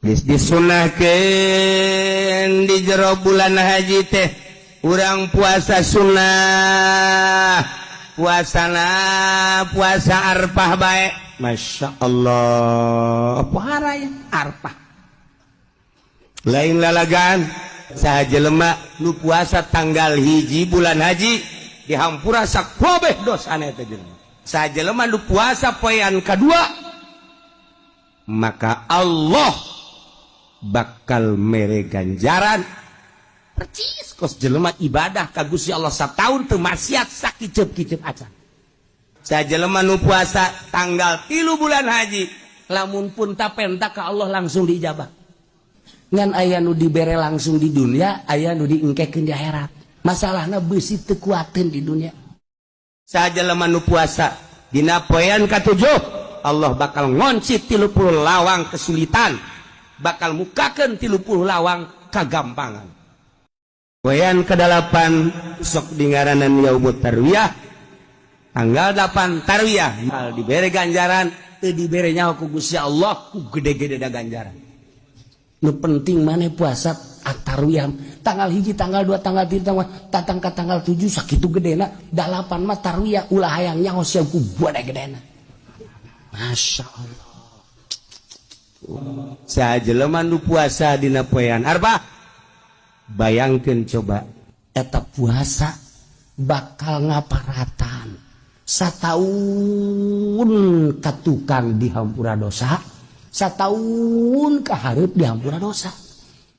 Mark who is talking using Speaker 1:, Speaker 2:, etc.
Speaker 1: disunahkeun di jero bulan haji teh urang puasa sunnah, puasa Arfah bae. Masya Allah, pohara ya Arfah lain lalagan saha jelema nu puasa tanggal hiji bulan haji dihampura sakobeh dosana teh jelema. Saha jelema nu puasa poean kadua maka Allah bakal mere ganjaran percis kos jelema ibadah ka Gusti Allah sataun teu maksiat sakicep-kicep acan. Sajelema nu puasa tanggal 3 bulan haji lamun pun tapenta ka Allah langsung diijabah. Ngan aya nu dibere langsung di dunia, aya nu diengkekeun di akhirat. Masalahna beusi teu kuateun di dunia. Sajelema nu puasa dina poean ka-7 Allah bakal ngonci 30 lawang kesulitan, bakal mukakeun 30 lawang kagampangan. Poean ke-8 sok dingaranan yaumut tarwiyah. Tanggal 8 tarwiyah hal dibere ganjaran teu dibere nyaho ku Gusti Allah ku gede-gede da ganjaran. Nu penting maneh puasa at-tarwiyah tanggal 1 tanggal 2 tanggal 3 tatang ka tanggal 7 sakitu gedena 8 mah tarwiyah ulah hayang nyaho sia ku buada gedena. Masya Allah. Saha jelema nu puasa dina poean Arfah bayangkeun coba eta puasa bakal ngaparatan sataun ka tukang dihampura dosa, sataun ka hareup dihampura dosa.